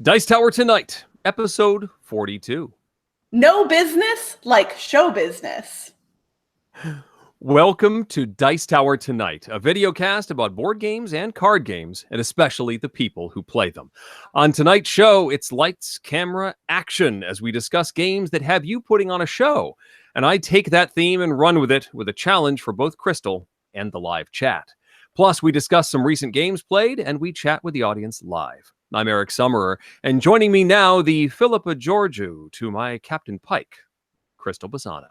Dice Tower Tonight, episode 42. No business like show business. Welcome to Dice Tower Tonight, a video cast about board games and card games, and especially the people who play them. On tonight's show, it's lights, camera, action, as we discuss games that have you putting on a show. And I take that theme and run with it with a challenge for both Crystal and the live chat. Plus, we discuss some recent games played, and we chat with the audience live. I'm Eric Summerer, and joining me now, the Philippa Georgiou to my Captain Pike, Crystal Bassano.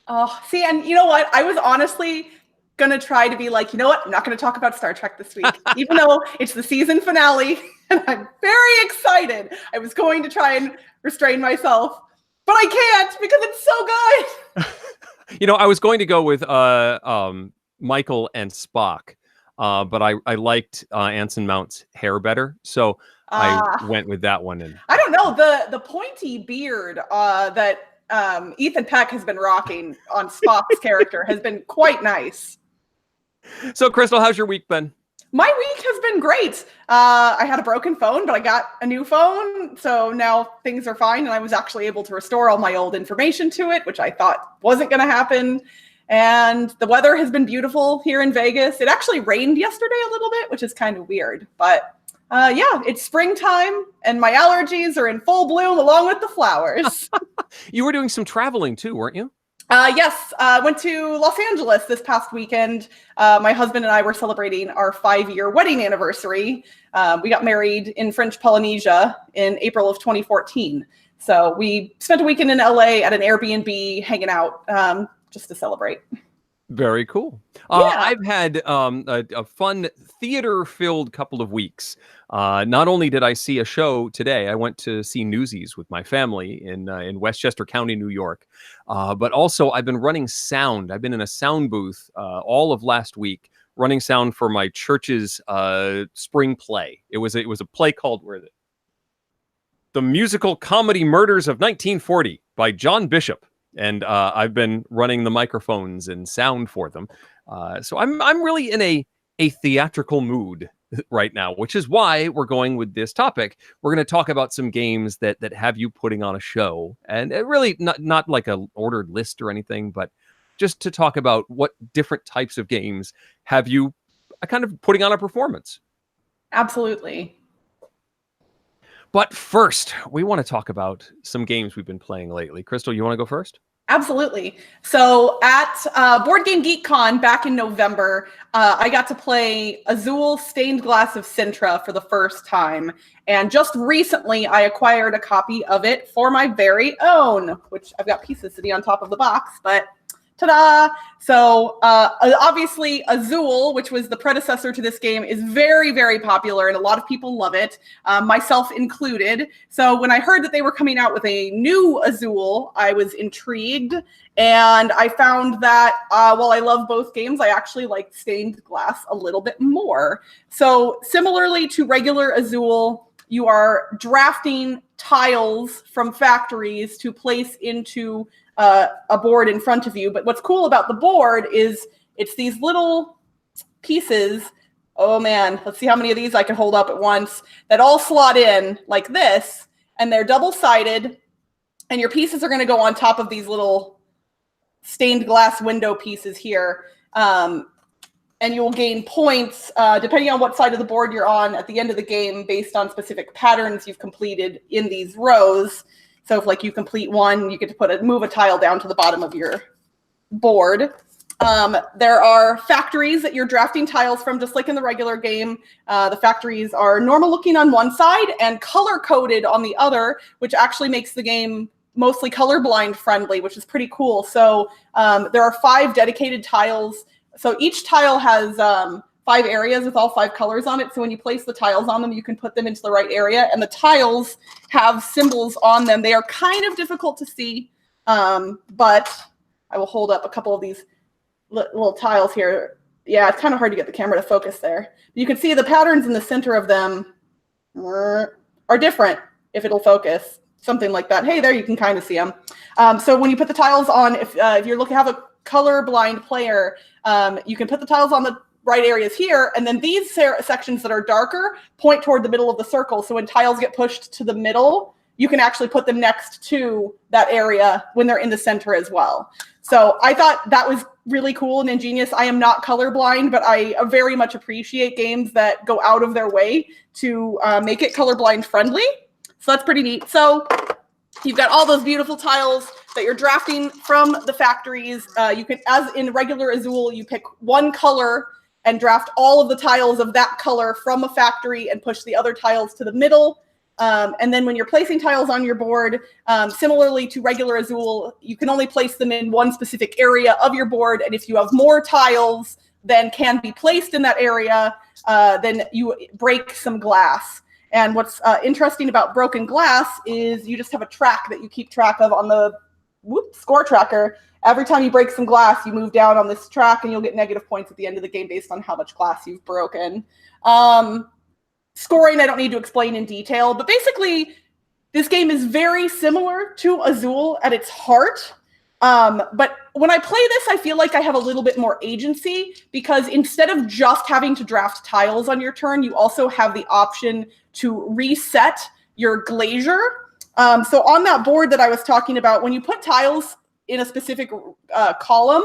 Oh, see, and you know what? I was honestly going to try to be like, you know what? I'm not going to talk about Star Trek this week, even though it's the season finale, and I'm very excited. I was going to try and restrain myself, but I can't because it's so good. You know, I was going to go with Michael and Spock. But I liked Anson Mount's hair better, so I went with that one. And I don't know, the pointy beard that Ethan Peck has been rocking on Spock's character has been quite nice. So, Crystal, how's your week been? My week has been great. I had a broken phone, but I got a new phone, so now things are fine, and I was actually able to restore all my old information to it, which I thought wasn't going to happen. And the weather has been beautiful here in Vegas. It actually rained yesterday a little bit, which is kind of weird. But yeah, it's springtime and my allergies are in full bloom along with the flowers. You were doing some traveling too, weren't you? Yes, I went to Los Angeles this past weekend. My husband and I were celebrating our 5-year wedding anniversary. We got married in French Polynesia in April of 2014. So we spent a weekend in LA at an Airbnb hanging out. Just to celebrate. Very cool. Yeah. I've had a fun theater-filled couple of weeks. Not only did I see a show today, I went to see Newsies with my family in Westchester County, New York. But also, I've been running sound. I've been in a sound booth all of last week, running sound for my church's spring play. It was a play called, where is it? The Musical Comedy Murders of 1940 by John Bishop. And I've been running the microphones and sound for them. So I'm really in a theatrical mood right now, which is why we're going with this topic. We're going to talk about some games that have you putting on a show. And really not like a ordered list or anything, but just to talk about what different types of games have you kind of putting on a performance. Absolutely. But first, we want to talk about some games we've been playing lately. Crystal, you want to go first? Absolutely. So at Board Game Geek Con back in November, I got to play Azul Stained Glass of Sintra for the first time. And just recently, I acquired a copy of it for my very own, which I've got pieces sitting on top of the box, but ta-da! So obviously Azul, which was the predecessor to this game, is very, very popular and a lot of people love it, myself included. So when I heard that they were coming out with a new Azul, I was intrigued. And I found that while I love both games, I actually like Stained Glass a little bit more. So similarly to regular Azul, you are drafting tiles from factories to place into a board in front of you. But what's cool about the board is it's these little pieces. Oh man, let's see how many of these I can hold up at once, that all slot in like this, and they're double-sided, and your pieces are going to go on top of these little stained glass window pieces here. And you will gain points depending on what side of the board you're on at the end of the game based on specific patterns you've completed in these rows. So if like you complete one, you get to move a tile down to the bottom of your board. There are factories that you're drafting tiles from, just like in the regular game. The factories are normal looking on one side and color coded on the other, which actually makes the game mostly colorblind friendly, which is pretty cool. So there are 5 dedicated tiles. So each tile has 5 areas with all 5 colors on it. So when you place the tiles on them, you can put them into the right area. And the tiles have symbols on them. They are kind of difficult to see, but I will hold up a couple of these little tiles here. Yeah, it's kind of hard to get the camera to focus there. You can see the patterns in the center of them are different if it'll focus. Something like that. Hey, there you can kind of see them. So when you put the tiles on, if you're have a colorblind player, you can put the tiles on the bright areas here, and then these sections that are darker point toward the middle of the circle. So when tiles get pushed to the middle, you can actually put them next to that area when they're in the center as well. So I thought that was really cool and ingenious. I am not colorblind, but I very much appreciate games that go out of their way to make it colorblind friendly. So that's pretty neat. So you've got all those beautiful tiles that you're drafting from the factories. You can, as in regular Azul, you pick one color and draft all of the tiles of that color from a factory and push the other tiles to the middle. And then when you're placing tiles on your board, similarly to regular Azul, you can only place them in one specific area of your board. And if you have more tiles than can be placed in that area, then you break some glass. And what's interesting about broken glass is you just have a track that you keep track of on the score tracker. Every time you break some glass, you move down on this track and you'll get negative points at the end of the game based on how much glass you've broken. Scoring, I don't need to explain in detail, but basically this game is very similar to Azul at its heart. But when I play this, I feel like I have a little bit more agency because instead of just having to draft tiles on your turn, you also have the option to reset your glacier. So on that board that I was talking about, when you put tiles in a specific column,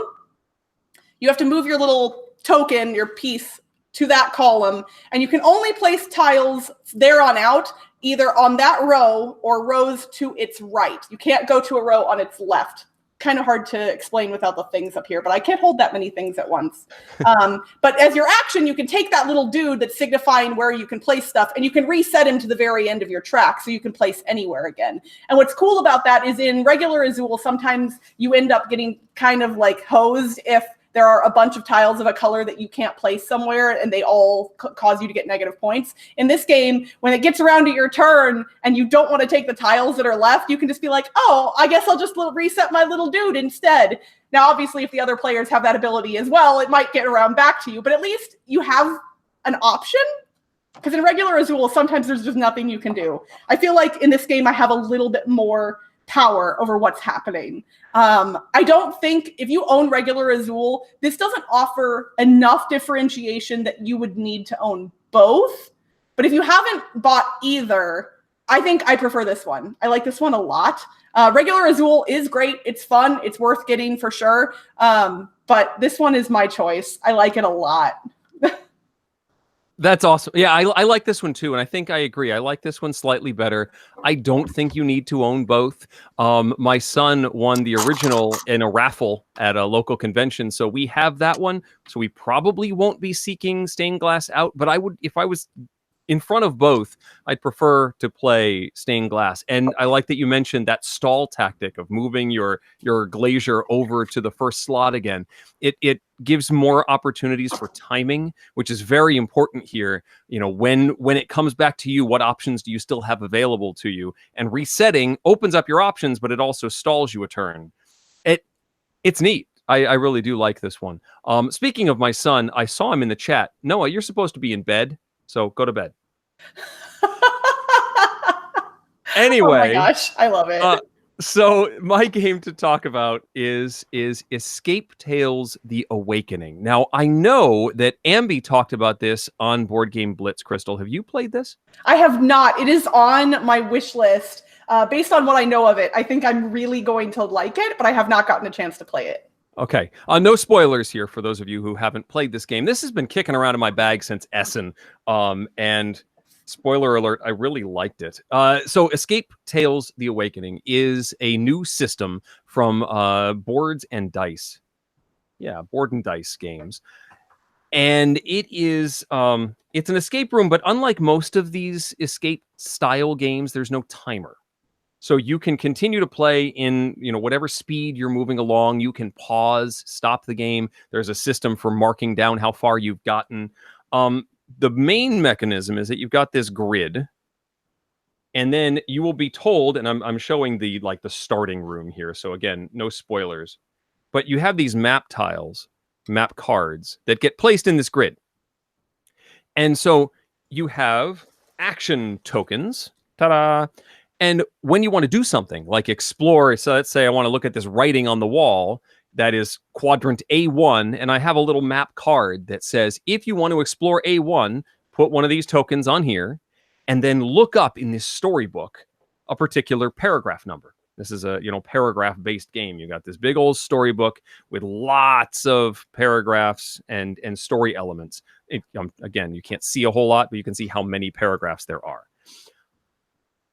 you have to move your little token, your piece, to that column, and you can only place tiles there on out, either on that row or rows to its right. You can't go to a row on its left. Kind of hard to explain without the things up here, but I can't hold that many things at once. But as your action, you can take that little dude that's signifying where you can place stuff, and you can reset him to the very end of your track so you can place anywhere again. And what's cool about that is in regular Azul, sometimes you end up getting kind of like hosed if there are a bunch of tiles of a color that you can't place somewhere and they all cause you to get negative points. In this game, when it gets around to your turn and you don't want to take the tiles that are left, you can just be like, oh, I guess I'll just reset my little dude instead. Now, obviously, if the other players have that ability as well, it might get around back to you, but at least you have an option. Because in regular Azul, sometimes there's just nothing you can do. I feel like in this game, I have a little bit more power over what's happening. I don't think if you own regular Azul, this doesn't offer enough differentiation that you would need to own both. But if you haven't bought either, I think I prefer this one. I like this one a lot. Regular Azul is great. It's fun. It's worth getting for sure. But this one is my choice. I like it a lot. That's awesome. Yeah, I like this one too, and I think I agree. I like this one slightly better. I don't think you need to own both. My son won the original in a raffle at a local convention, so we have that one. So we probably won't be seeking stained glass out, but I would, if I was in front of both, I'd prefer to play stained glass. And I like that you mentioned that stall tactic of moving your glacier over to the first slot again. It gives more opportunities for timing, which is very important here. You know, when it comes back to you, what options do you still have available to you? And resetting opens up your options, but it also stalls you a turn. It's neat. I really do like this one. Speaking of my son, I saw him in the chat. Noah, you're supposed to be in bed, so go to bed. Anyway. Oh my gosh, I love it. So my game to talk about is Escape Tales: The Awakening. Now, I know that Ambi talked about this on Board Game Blitz, Crystal. Have you played this? I have not. It is on my wish list. Based on what I know of it, I think I'm really going to like it, but I have not gotten a chance to play it. Okay. No spoilers here for those of you who haven't played this game. This has been kicking around in my bag since Essen. And spoiler alert, I really liked it. So Escape Tales: The Awakening is a new system from Boards and Dice. Yeah, Board and Dice games. And it is it's an escape room, but unlike most of these escape style games, there's no timer. So you can continue to play in, whatever speed you're moving along. You can pause, stop the game. There's a system for marking down how far you've gotten. The main mechanism is that you've got this grid, and then you will be told, and I'm showing the starting room here. So again, no spoilers, but you have these map tiles, map cards that get placed in this grid. And so you have action tokens. Ta-da! And when you want to do something like explore, so let's say I want to look at this writing on the wall, that is quadrant A1, and I have a little map card that says, if you want to explore A1, put one of these tokens on here, and then look up in this storybook a particular paragraph number. This is a paragraph-based game. You got this big old storybook with lots of paragraphs and story elements. Again, you can't see a whole lot, but you can see how many paragraphs there are.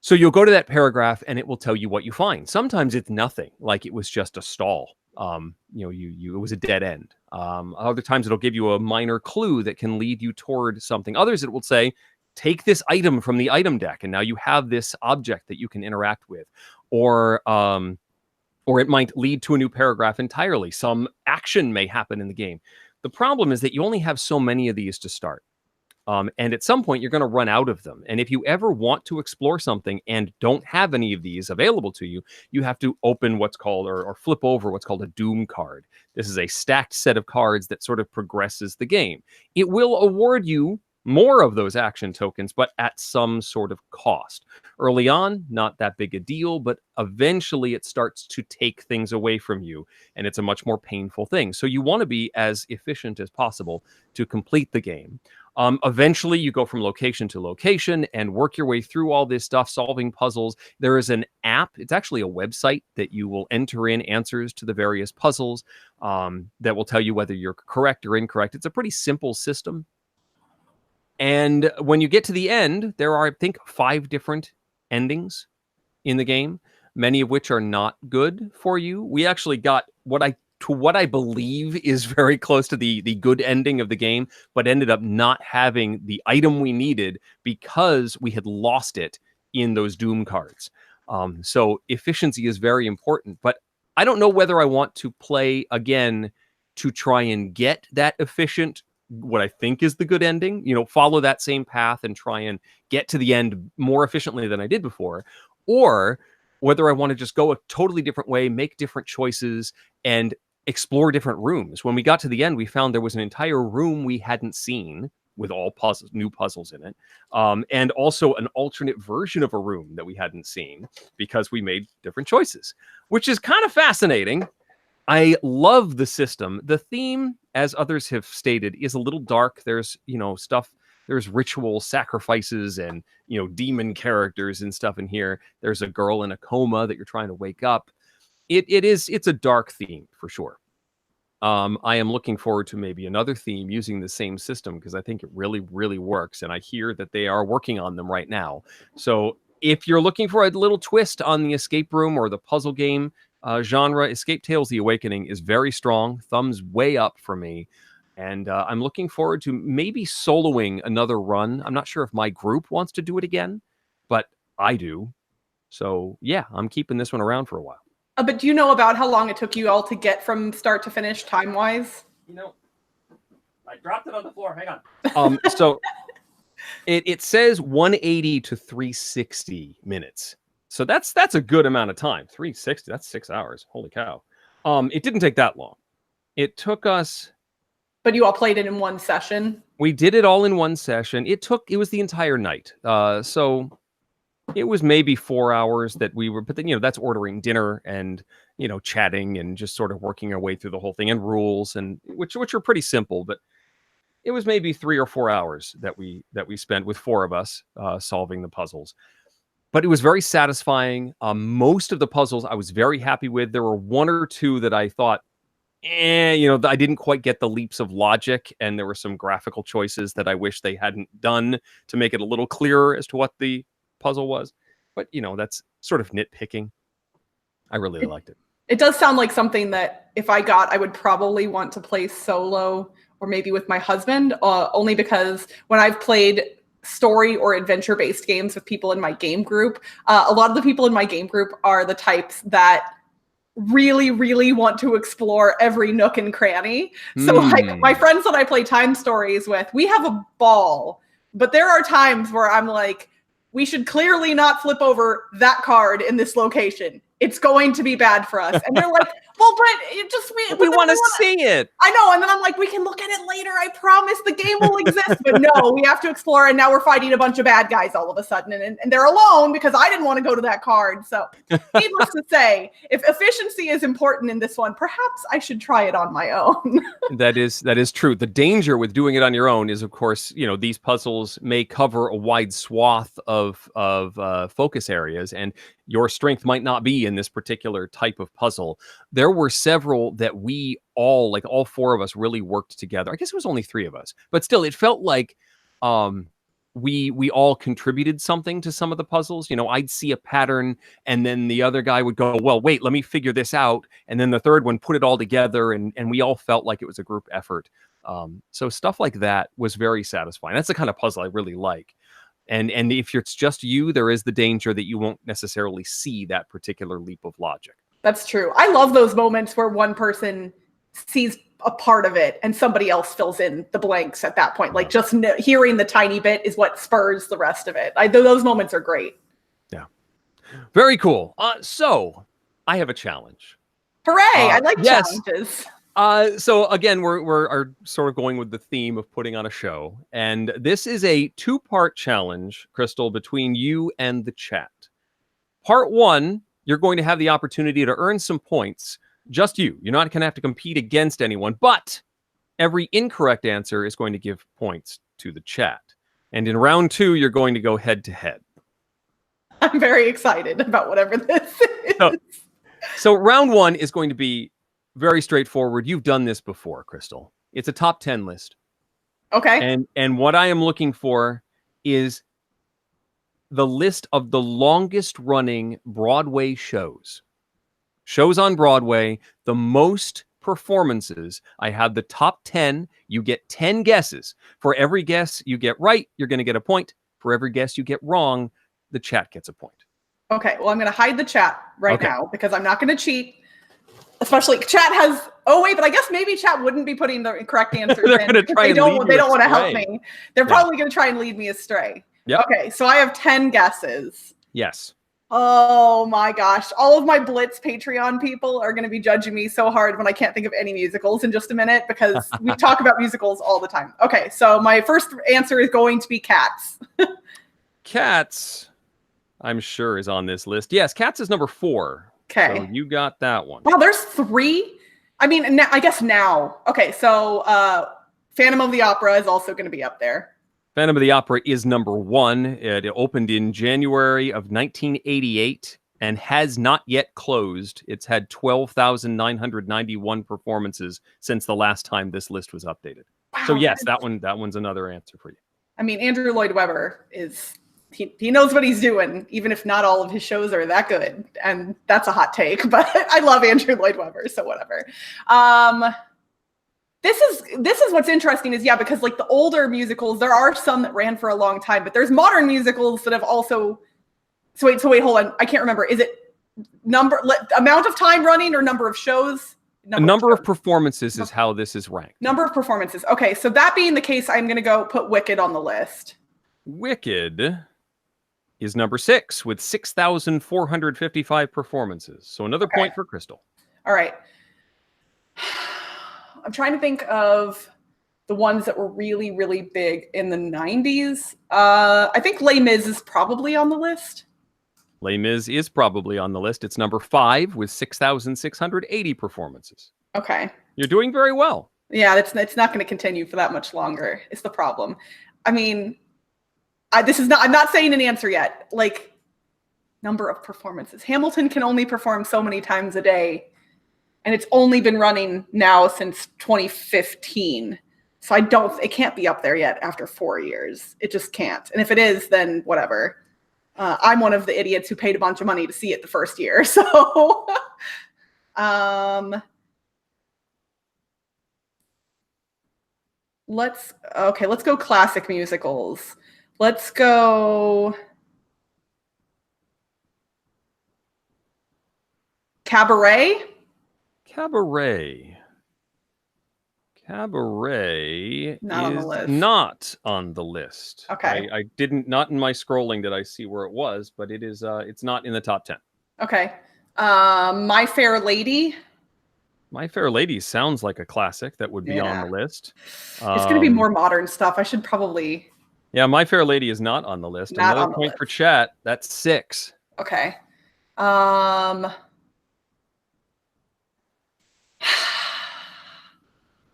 So you'll go to that paragraph and it will tell you what you find. Sometimes it's nothing, like it was just a stall. It was a dead end. Other times it'll give you a minor clue that can lead you toward something. Others it will say, take this item from the item deck, and now you have this object that you can interact with. Or it might lead to a new paragraph entirely. Some action may happen in the game. The problem is that you only have so many of these to start. And at some point, you're going to run out of them. And if you ever want to explore something and don't have any of these available to you, you have to open what's called, or flip over what's called a Doom card. This is a stacked set of cards that sort of progresses the game. It will award you more of those action tokens, but at some sort of cost. Early on, not that big a deal, but eventually it starts to take things away from you, and it's a much more painful thing. So you want to be as efficient as possible to complete the game. Eventually, you go from location to location and work your way through all this stuff, solving puzzles. There is an app. It's actually a website that you will enter in answers to the various puzzles that will tell you whether you're correct or incorrect. It's a pretty simple system. And when you get to the end, there are, I think, 5 different endings in the game, many of which are not good for you. We actually got what I believe is very close to the good ending of the game, but ended up not having the item we needed because we had lost it in those Doom cards. So efficiency is very important, but I don't know whether I want to play again to try and get that efficient, what I think is the good ending, follow that same path and try and get to the end more efficiently than I did before, or whether I want to just go a totally different way, make different choices, and explore different rooms. When we got to the end, we found there was an entire room we hadn't seen with all new puzzles in it, and also an alternate version of a room that we hadn't seen because we made different choices, which is kind of fascinating. I love the system. The theme, as others have stated, is a little dark. There's, there's ritual sacrifices and, demon characters and stuff in here. There's a girl in a coma that you're trying to wake up. It's a dark theme for sure. I am looking forward to maybe another theme using the same system because I think it really, really works. And I hear that they are working on them right now. So if you're looking for a little twist on the escape room or the puzzle game genre, Escape Tales: The Awakening is very strong. Thumbs way up for me. And I'm looking forward to maybe soloing another run. I'm not sure if my group wants to do it again, but I do. So yeah, I'm keeping this one around for a while. But do you know about how long it took you all to get from start to finish time-wise? I dropped it on the floor. Hang on. So it says 180 to 360 minutes. So that's a good amount of time. 360, that's 6 hours. Holy cow. It didn't take that long. It took us... But you all played it in one session? We did it all in one session. It was the entire night. So it was maybe 4 hours that we were, but then, that's ordering dinner and, chatting and just sort of working our way through the whole thing, and rules, and which are pretty simple, but it was maybe 3 or 4 hours that we spent with 4 of us solving the puzzles. But it was very satisfying. Most of the puzzles I was very happy with. There were 1 or 2 that I thought, I didn't quite get the leaps of logic, and there were some graphical choices that I wish they hadn't done to make it a little clearer as to what the puzzle was. But, that's sort of nitpicking. I really liked it. It does sound like something that if I got, I would probably want to play solo or maybe with my husband, only because when I've played story or adventure-based games with people in my game group, a lot of the people in my game group are the types that really, really want to explore every nook and cranny. So like my friends that I play time stories with, we have a ball, but there are times where I'm like, we should clearly not flip over that card in this location. It's going to be bad for us. And they're like, Well, but it just we want to see it. I know, and then I'm like, we can look at it later. I promise the game will exist. But no, we have to explore, and now we're fighting a bunch of bad guys all of a sudden, and they're alone because I didn't want to go to that card. So, needless to say, if efficiency is important in this one, perhaps I should try it on my own. That is true. The danger with doing it on your own is, of course, these puzzles may cover a wide swath of focus areas, and your strength might not be in this particular type of puzzle. There were several that we all four of us really worked together. I guess it was only three of us, but still, it felt like we all contributed something to some of the puzzles. I'd see a pattern, and then the other guy would go, well, wait, let me figure this out. And then the third one put it all together, and we all felt like it was a group effort. So stuff like that was very satisfying. That's the kind of puzzle I really like. And if it's just you, there is the danger that you won't necessarily see that particular leap of logic. That's true. I love those moments where one person sees a part of it and somebody else fills in the blanks at that point. Like just hearing the tiny bit is what spurs the rest of it. Those moments are great. Yeah. Very cool. So I have a challenge. Hooray. I like challenges. So again, we're sort of going with the theme of putting on a show. And this is a 2-part challenge, Crystal, between you and the chat. Part 1, you're going to have the opportunity to earn some points. Just you. You're not going to have to compete against anyone, but every incorrect answer is going to give points to the chat. And in round 2, you're going to go head to head. I'm very excited about whatever this is. So round 1 is going to be very straightforward. You've done this before, Crystal. It's a top 10 list. Okay. And what I am looking for is the list of the longest running Broadway shows. Shows on Broadway, the most performances. I have the top 10. You get 10 guesses. For every guess you get right, you're going to get a point. For every guess you get wrong, the chat gets a point. Okay. Well, I'm going to hide the chat right now because I'm not going to cheat. Especially chat has. Oh wait, but I guess maybe chat wouldn't be putting the correct answers in. They don't want to help me. They're probably going to try and lead me astray. Yep. Okay, so I have 10 guesses. Yes. Oh my gosh. All of my Blitz Patreon people are going to be judging me so hard when I can't think of any musicals in just a minute because we talk about musicals all the time. Okay, so my first answer is going to be Cats. Cats, I'm sure, is on this list. Yes, Cats is number 4. Okay. So you got that one. Wow, there's 3? I mean, I guess now. Okay, so Phantom of the Opera is also going to be up there. Phantom of the Opera is number 1. It opened in January of 1988 and has not yet closed. It's had 12,991 performances since the last time this list was updated. Wow. So yes, that one's another answer for you. I mean, Andrew Lloyd Webber is... He knows what he's doing, even if not all of his shows are that good. And that's a hot take, but I love Andrew Lloyd Webber, so whatever. This is what's interesting is, because like the older musicals, there are some that ran for a long time, but there's modern musicals that have also... So wait, hold on. I can't remember. Is it amount of time running or number of shows? Number of performances is how this is ranked. Number of performances. Okay, so that being the case, I'm going to go put Wicked on the list. Wicked is number 6 with 6,455 performances. So another point for Crystal. All right. I'm trying to think of the ones that were really, really big in the 90s. I think Les Mis is probably on the list. Les Mis is probably on the list. It's number 5 with 6,680 performances. Okay. You're doing very well. Yeah, it's not going to continue for that much longer. It's the problem. I mean... I'm not saying an answer yet. Like, number of performances. Hamilton can only perform so many times a day, and it's only been running now since 2015. So it can't be up there yet after 4 years. It just can't. And if it is, then whatever. I'm one of the idiots who paid a bunch of money to see it the first year. So, let's go classic musicals. Let's go Cabaret. Cabaret not on the list. Okay. I didn't, not in my scrolling did I see where it was, but it is it's not in the top 10. Okay. My Fair Lady. My Fair Lady sounds like a classic that would be on the Yeah. list. It's going to be more modern stuff. I should probably... Yeah, My Fair Lady is not on the list. Not Another on the point list. for chat. That's 6. Okay. 80s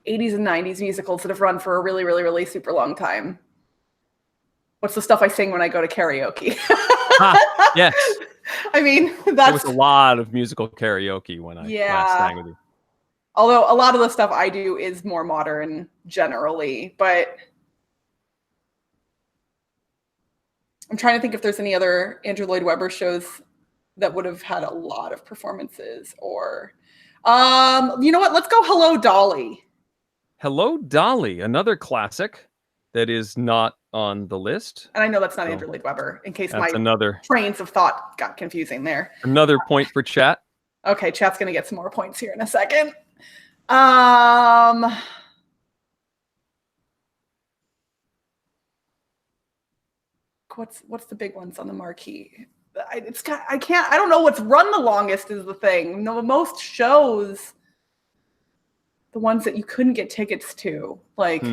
and 90s musicals that have run for a really, really, really super long time. What's the stuff I sing when I go to karaoke? Yes. I mean, There that's... was a lot of musical karaoke when I last sang with you. Although a lot of the stuff I do is more modern generally, but I'm trying to think if there's any other Andrew Lloyd Webber shows that would have had a lot of performances. Or you know what, let's go Hello Dolly. Hello Dolly, another classic that is not on the list. And I know that's not Andrew Lloyd Webber, in case my trains of thought got confusing there. Another point for chat. Okay, chat's gonna get some more points here in a second. What's the big ones on the marquee? I don't know what's run the longest is the thing. No, most shows, the ones that you couldn't get tickets to, like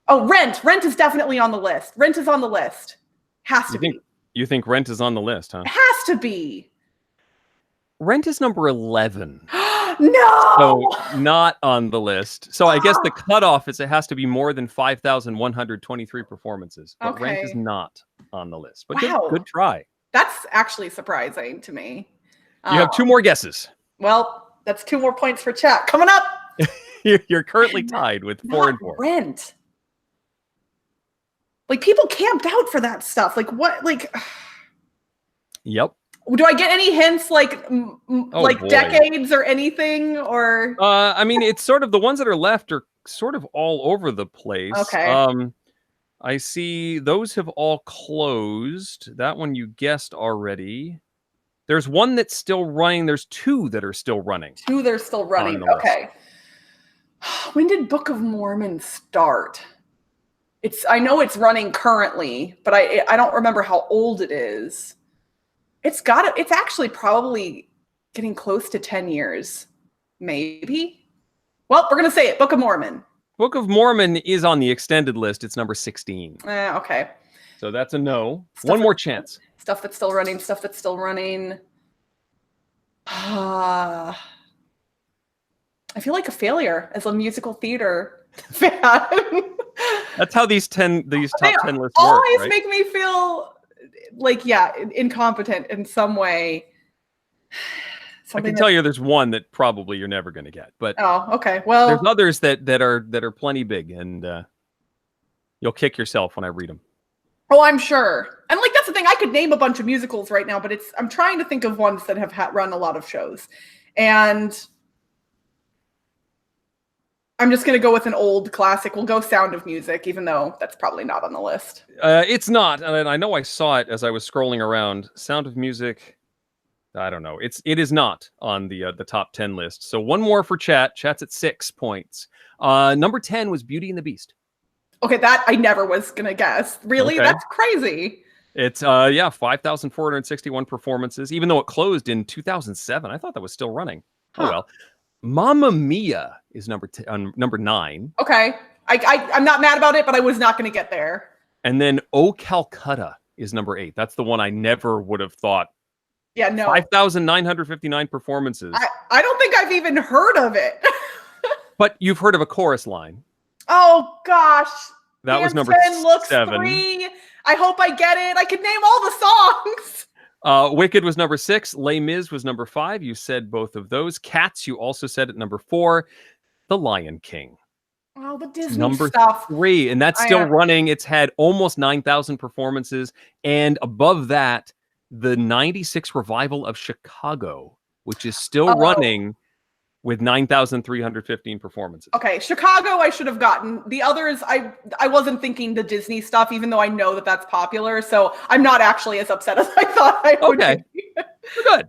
oh, Rent. Rent is definitely on the list. Rent is on the list. Has to be. You think Rent is on the list, huh? It has to be. Rent is number 11. No! So not on the list. So I guess the cutoff is it has to be more than 5,123 performances. But Rent is not on the list. But good try. That's actually surprising to me. You have 2 more guesses. Well, that's 2 more points for chat. Coming up. You're currently tied with 4 and 4. Rent. Like, people camped out for that stuff. Like, what? Like, yep. Do I get any hints, like decades or anything? Or I mean, it's sort of the ones that are left are sort of all over the place. Okay. I see those have all closed. That one you guessed already. There's one that's still running. There's 2 that are still running. 2 that are still running. Okay. When did Book of Mormon start? I know it's running currently, but I don't remember how old it is. It's actually probably getting close to 10 years, maybe. Well, we're going to say it. Book of Mormon. Book of Mormon is on the extended list. It's number 16. Okay. So that's a no. One more chance. Stuff that's still running. Stuff that's still running. I feel like a failure as a musical theater fan. That's how these top 10 lists work. Always make me feel like, incompetent in some way. I can tell you there's one that probably you're never going to get, but okay. Well, there's others that are plenty big, and you'll kick yourself when I read them. Oh, I'm sure. And like, that's the thing. I could name a bunch of musicals right now, but I'm trying to think of ones that have run a lot of shows, and I'm just going to go with an old classic. We'll go Sound of Music, even though that's probably not on the list. It's not, and I know I saw it as I was scrolling around. Sound of Music. I don't know. It is not on the top 10 list. So one more for chat. Chat's at 6 points. Number 10 was Beauty and the Beast. Okay, that I never was gonna guess. Really, that's crazy. It's 5,461 performances. Even though it closed in 2007, I thought that was still running. Oh well. Mamma Mia is number 9. Okay, I'm not mad about it, but I was not gonna get there. And then Oh Calcutta is number 8. That's the one I never would have thought. Yeah, no. 5,959 performances. I don't think I've even heard of it. But you've heard of a chorus line. Oh, gosh. That was number 7. 3. I hope I get it. I could name all the songs. Wicked was number 6. Les Mis was number 5. You said both of those. Cats, you also said at number 4. The Lion King. Oh, the Disney number stuff. 3. And that's still running. It's had almost 9,000 performances. And above that, the 96 revival of Chicago, which is still running with 9,315 performances. Okay, Chicago I should have gotten. The others, I wasn't thinking the Disney stuff, even though I know that that's popular. So I'm not actually as upset as I thought I would be. Good.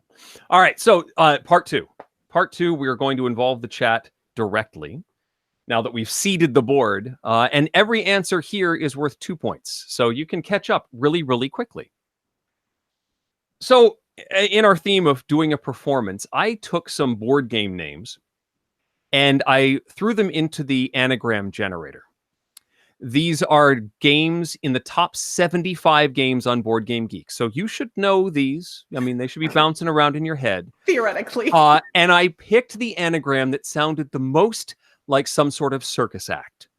All right, so part 2. Part 2, we are going to involve the chat directly. Now that we've seeded the board, and every answer here is worth 2 points. So you can catch up really, really quickly. So in our theme of doing a performance, I took some board game names and I threw them into the anagram generator. These are games in the top 75 games on Board Game Geek. So you should know these. I mean, they should be bouncing around in your head. Theoretically. And I picked the anagram that sounded the most like some sort of circus act.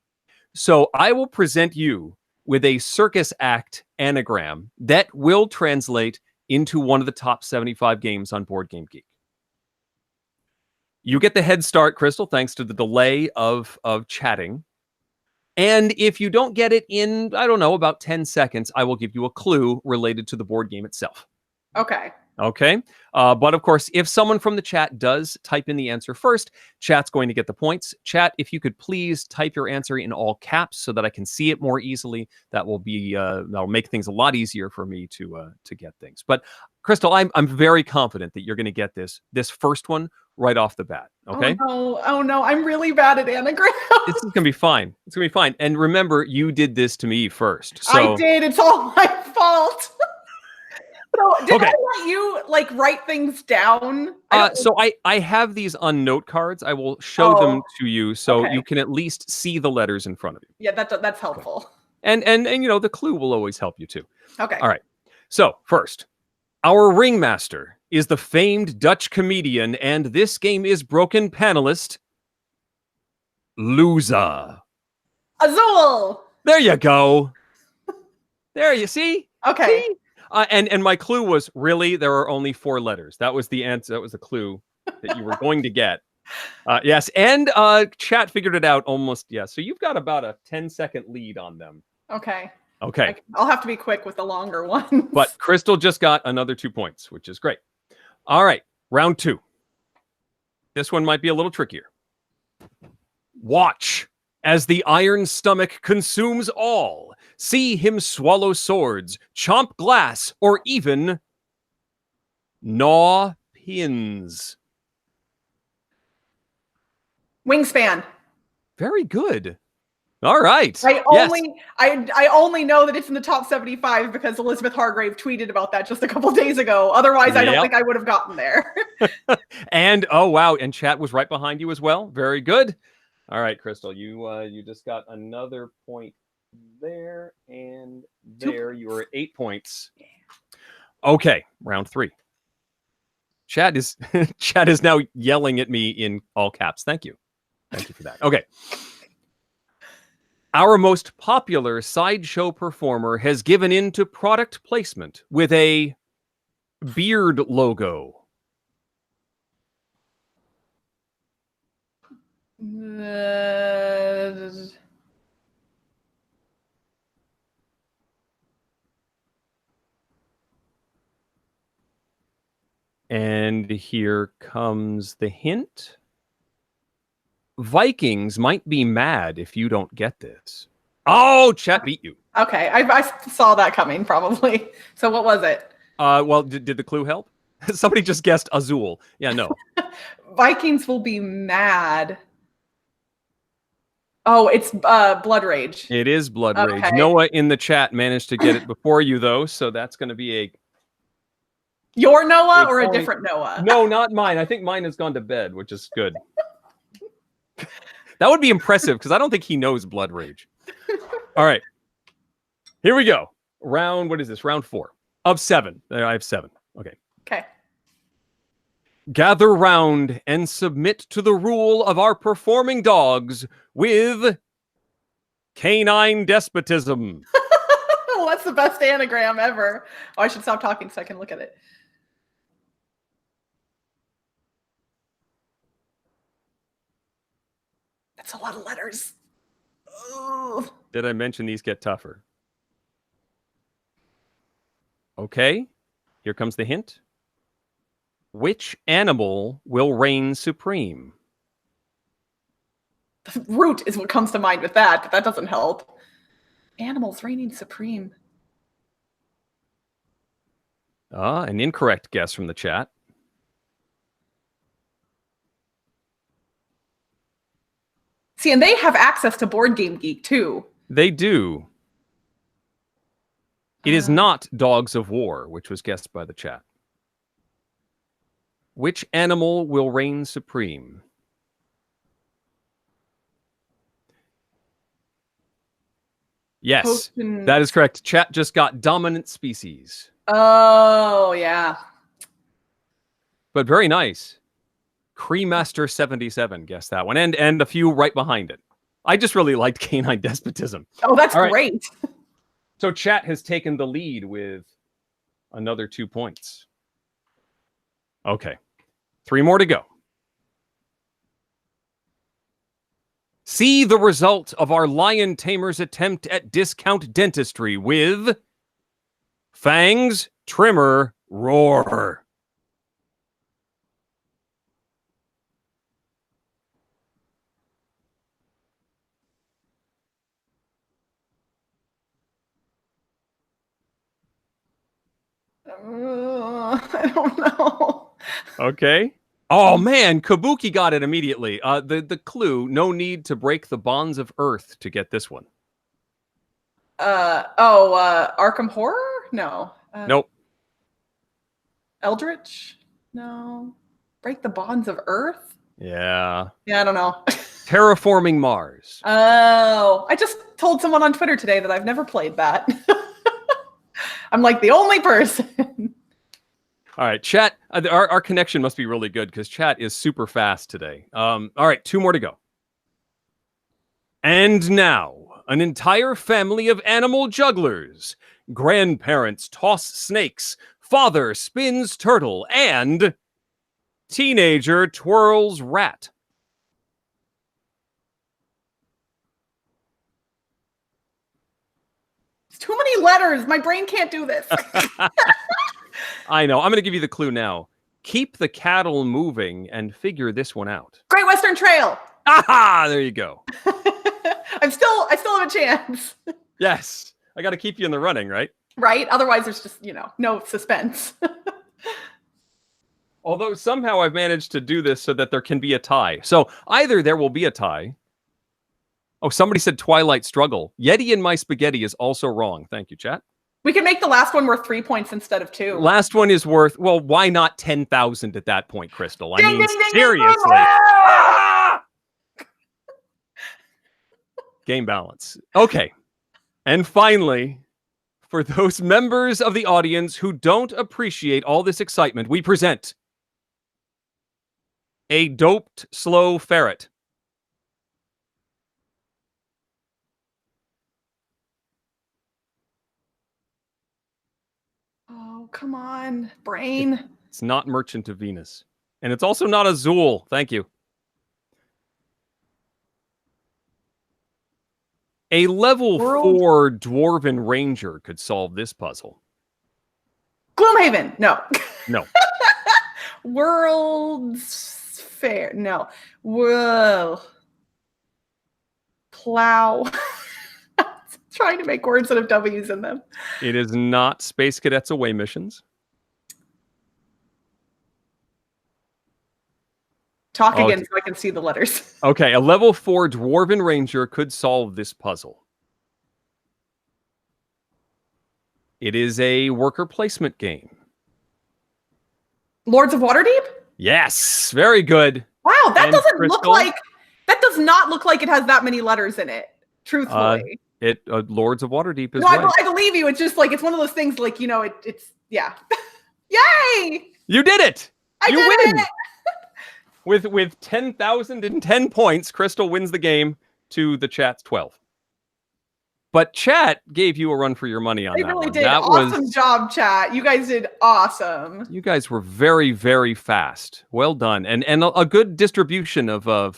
So I will present you with a circus act anagram that will translate into one of the top 75 games on Board Game Geek. You get the head start, Crystal, thanks to the delay of chatting. And if you don't get it in, I don't know, about 10 seconds, I will give you a clue related to the board game itself. Okay. Okay. But of course, if someone from the chat does type in the answer first, chat's going to get the points. Chat, if you could please type your answer in all caps so that I can see it more easily. That will be that'll make things a lot easier for me to get things. But Crystal, I'm very confident that you're going to get this first one right off the bat. Okay. Oh no, I'm really bad at anagrams. This is gonna be fine. It's gonna be fine. And remember, you did this to me first. So I did. It's all my fault. So did I let you like write things down? So I have these on note cards. I will show them to you so you can at least see the letters in front of you. Yeah, that's helpful. And you know, the clue will always help you too. Okay. All right. So first, our ringmaster is the famed Dutch comedian, and this game is broken panelist Loser. Azul. There you go. There you see. Okay. See? And my clue was really there are only 4 letters. That was the answer. That was the clue that you were going to get. Yes, and chat figured it out almost. Yeah, so you've got about a 10-second lead on them. Okay. Okay. I'll have to be quick with the longer ones. But Crystal just got another 2 points, which is great. All right, round 2. This one might be a little trickier. Watch as the iron stomach consumes all. See him swallow swords, chomp glass, or even gnaw pins. Wingspan. Very good. All right. I only know that it's in the top 75 because Elizabeth Hargrave tweeted about that just a couple days ago. Otherwise, I don't think I would have gotten there. And oh wow, and chat was right behind you as well. Very good. All right, Crystal, you just got another point there and there. You were at 8 points. Okay, round 3. Chat is now yelling at me in all caps. Thank you for that. Okay. Our most popular sideshow performer has given in to product placement with a beard logo. And here comes the hint. Vikings might be mad if you don't get this. Oh, chat beat you. Okay, I saw that coming probably. So what was it? Well, did the clue help? Somebody just guessed Azul. Yeah, no. Vikings will be mad. Oh, it's Blood Rage. It is Blood Rage. Noah in the chat managed to get it before you, though, so that's going to be a... Your Noah or a different Noah? No, not mine. I think mine has gone to bed, which is good. That would be impressive, because I don't think he knows Blood Rage. All right. Here we go. What is this? Round 4 of 7. I have 7. Okay. Okay. Gather round and submit to the rule of our performing dogs with canine despotism. Well, that's the best anagram ever. Oh, I should stop talking so I can look at it. That's a lot of letters. Ugh. Did I mention these get tougher? Okay, here comes the hint. Which animal will reign supreme? Root is what comes to mind with that, but that doesn't help. Animals reigning supreme. An incorrect guess from the chat. See, and they have access to Board Game Geek, too. They do. It is not Dogs of War, which was guessed by the chat. Which animal will reign supreme? Yes, Potent. that is correct. Chat just got dominant species. Oh, yeah. But very nice. Cremaster 77, guess that one. And a few right behind it. I just really liked Canine Despotism. Oh, that's All right. great. So chat has taken the lead with another 2 points. Okay. 3 more to go. See the result of our lion tamer's attempt at discount dentistry with Fangs, Trimmer, Roar. I don't know. Okay. Oh man, Kabuki got it immediately. The clue: no need to break the bonds of Earth to get this one. Arkham Horror? No. Nope. Eldritch? No. Break the bonds of Earth? Yeah. Yeah, I don't know. Terraforming Mars. Oh, I just told someone on Twitter today that I've never played that. I'm like the only person. All right, chat. Our connection must be really good because chat is super fast today. All right, 2 more to go. And now, an entire family of animal jugglers. Grandparents toss snakes. Father spins turtle. And teenager twirls rat. It's too many letters. My brain can't do this. I know. I'm going to give you the clue now. Keep the cattle moving and figure this one out. Great Western Trail. Aha! There you go. I still have a chance. Yes. I got to keep you in the running, right? Right? Otherwise, there's just, no suspense. Although somehow I've managed to do this so that there can be a tie. So either there will be a tie. Oh, somebody said Twilight Struggle. Yeti in my spaghetti is also wrong. Thank you, chat. We can make the last one worth 3 points instead of 2. Last one is worth, well, why not 10,000 at that point, Crystal? I mean, Ding, ding, seriously. Ah! Game balance. Okay. And finally, for those members of the audience who don't appreciate all this excitement, we present a doped slow ferret. Oh, come on, brain. It's not Merchant of Venus. And it's also not Azul. Thank you. A level 4 Dwarven Ranger could solve this puzzle. Gloomhaven. No. No. World's Fair. No. Whoa. Plow. Trying to make words that have W's in them. It is not Space Cadets Away missions. Talk again so I can see the letters. Okay, a level 4 Dwarven Ranger could solve this puzzle. It is a worker placement game. Lords of Waterdeep? Yes, very good. Wow, that doesn't Crystal? look like... That does not look like it has that many letters in it, truthfully. Lords of Waterdeep is no, right. I believe you. It's just like, it's one of those things like, it's, yeah. Yay! You did it! I did win! With 10,010 points, Crystal wins the game to the chat's 12. But chat gave you a run for your money on that one. They really did. That Awesome job, chat. You guys did awesome. You guys were very, very fast. Well done. And a good distribution of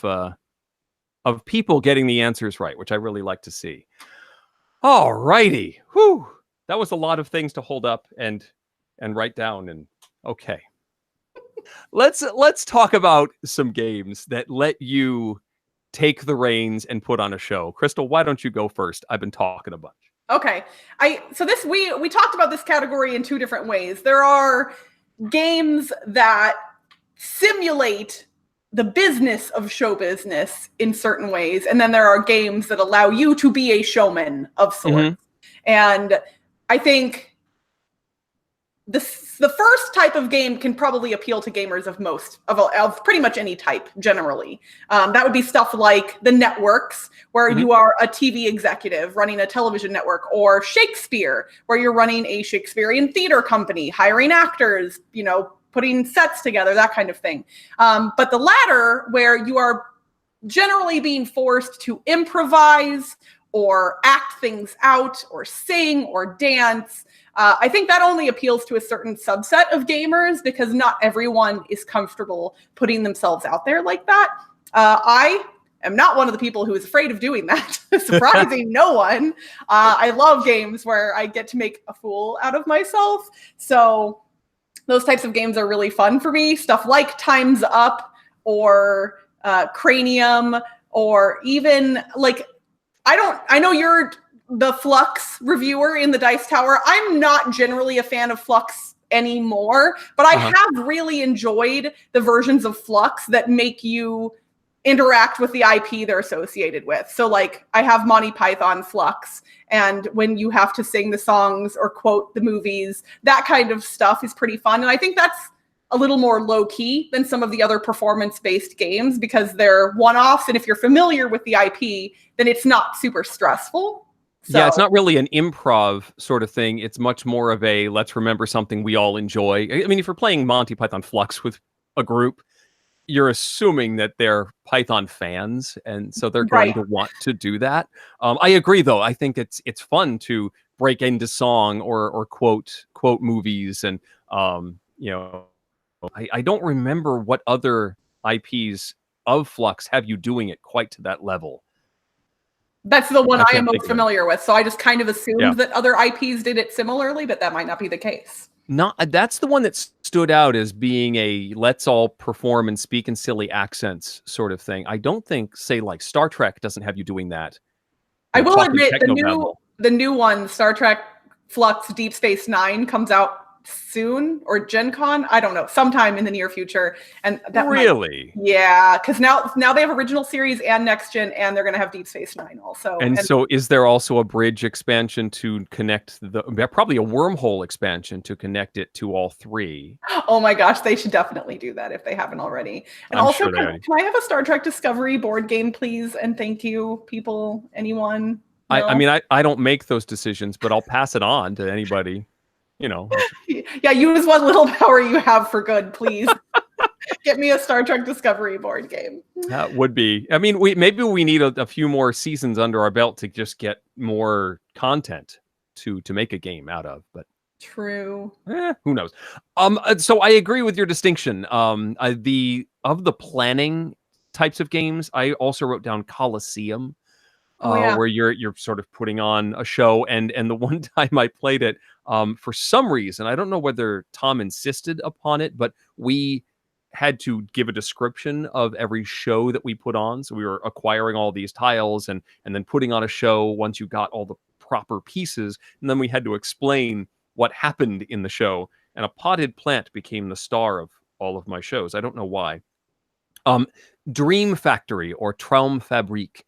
people getting the answers right, which I really like to see. All righty. Whew. That was a lot of things to hold up and write down. And okay. Let's talk about some games that let you take the reins and put on a show. Crystal, why don't you go first? I've been talking a bunch. Okay. We talked about this category in 2 different ways. There are games that simulate the business of show business in certain ways, and then there are games that allow you to be a showman of sorts. And I think the first type of game can probably appeal to gamers of pretty much any type generally. That would be stuff like the networks, where you are a TV executive running a television network, or Shakespeare, where you're running a Shakespearean theater company, hiring actors, putting sets together, that kind of thing. But the latter, where you are generally being forced to improvise or act things out or sing or dance, I think that only appeals to a certain subset of gamers, because not everyone is comfortable putting themselves out there like that. I am not one of the people who is afraid of doing that, surprising no one. I love games where I get to make a fool out of myself. So those types of games are really fun for me. Stuff like Time's Up or Cranium, or even like, I know you're the Flux reviewer in the Dice Tower. I'm not generally a fan of Flux anymore, but I have really enjoyed the versions of Flux that make you interact with the IP they're associated with. So like, I have Monty Python Flux, and when you have to sing the songs or quote the movies, that kind of stuff is pretty fun. And I think that's a little more low key than some of the other performance-based games, because they're one-offs. And if you're familiar with the IP, then it's not super stressful. So. Yeah, it's not really an improv sort of thing. It's much more of a, let's remember something we all enjoy. I mean, if you're playing Monty Python Flux with a group, you're assuming that they're Python fans, and so they're going to want to do that. I agree, though. I think it's fun to break into song or quote movies, and I don't remember what other IPs of Flux have you doing it quite to that level. That's the one I am most familiar with. So I just kind of assumed that other IPs did it similarly, but that might not be the case. That's the one that stood out as being a let's all perform and speak in silly accents sort of thing. I don't think, say, like Star Trek doesn't have you doing that. I will admit the new one, Star Trek Flux Deep Space Nine, comes out soon, or Gen Con, I don't know, sometime in the near future. And that because now they have original series and next gen, and they're going to have Deep Space Nine also. And so is there also a bridge expansion to connect probably a wormhole expansion to connect it to all three? Oh my gosh, they should definitely do that if they haven't already. And also, can I have a Star Trek Discovery board game, please? And thank you, people, anyone. No? I mean, I don't make those decisions, but I'll pass it on to anybody. Yeah, use what little power you have for good, please. Get me a Star Trek Discovery board game. That would be. I mean, maybe we need a few more seasons under our belt to just get more content to make a game out of. But true. Who knows? So I agree with your distinction. Of the planning types of games, I also wrote down Colosseum. Where you're sort of putting on a show, and the one time I played it, for some reason, I don't know whether Tom insisted upon it, but we had to give a description of every show that we put on. So we were acquiring all these tiles and then putting on a show once you got all the proper pieces, and then we had to explain what happened in the show. And a potted plant became the star of all of my shows. I don't know why. Dream Factory, or Traumfabrik,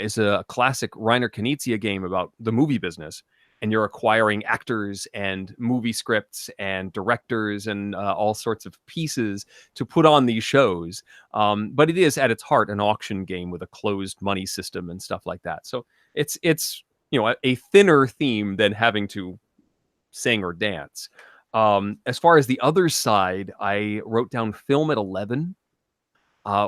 is a classic Reiner Knizia game about the movie business, and you're acquiring actors and movie scripts and directors and all sorts of pieces to put on these shows. But it is at its heart an auction game with a closed money system and stuff like that. So it's a thinner theme than having to sing or dance. As far as the other side, I wrote down Film at 11,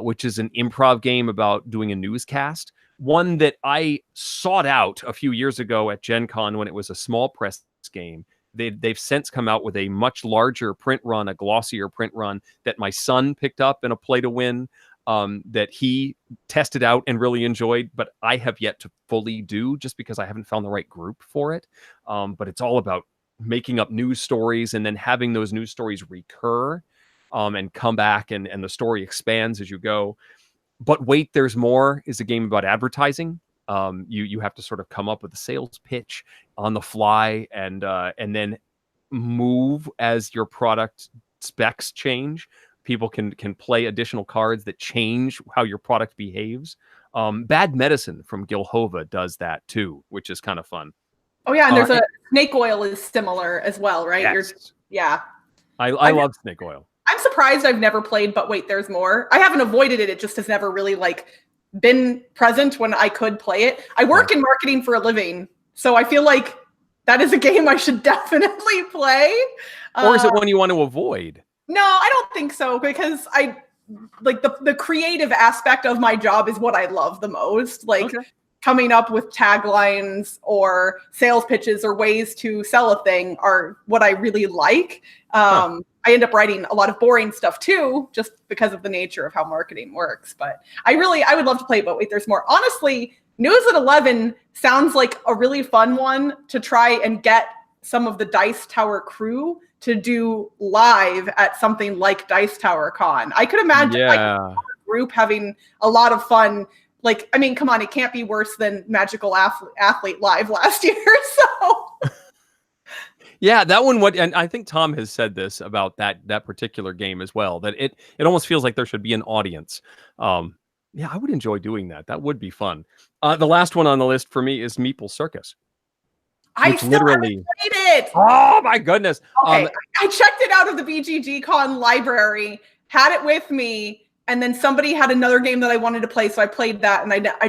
which is an improv game about doing a newscast. One that I sought out a few years ago at Gen Con when it was a small press game. They've since come out with a much larger print run, a glossier print run that my son picked up in a play to win, that he tested out and really enjoyed, but I have yet to fully do just because I haven't found the right group for it. But it's all about making up news stories and then having those news stories recur and come back, and the story expands as you go. But Wait, There's More is a game about advertising. You have to sort of come up with a sales pitch on the fly, and then move as your product specs change. People can play additional cards that change how your product behaves. Bad Medicine from Gilhova does that too, which is kind of fun. Oh yeah, and there's a snake oil is similar as well, right? Yes. Yeah. I love snake oil. I'm surprised I've never played, but wait, there's more. I haven't avoided it. It just has never really like been present when I could play it. I work in marketing for a living, so I feel like that is a game I should definitely play. Or is it one you want to avoid? No, I don't think so, because I like the creative aspect of my job is what I love the most. Like coming up with taglines or sales pitches or ways to sell a thing are what I really like. I end up writing a lot of boring stuff too, just because of the nature of how marketing works. But I would love to play, but wait, there's more. Honestly, News at 11 sounds like a really fun one to try and get some of the Dice Tower crew to do live at something like Dice Tower Con. I could imagine a group having a lot of fun. Like, I mean, come on, it can't be worse than Magical Athlete Live last year. So yeah, that one would, and I think Tom has said this about that particular game as well, that it almost feels like there should be an audience. Yeah, I would enjoy doing that. That would be fun. The last one on the list for me is Meeple Circus. I still haven't played it. Oh my goodness. Okay, I checked it out of the BGG Con library, had it with me, and then somebody had another game that I wanted to play, so I played that, and I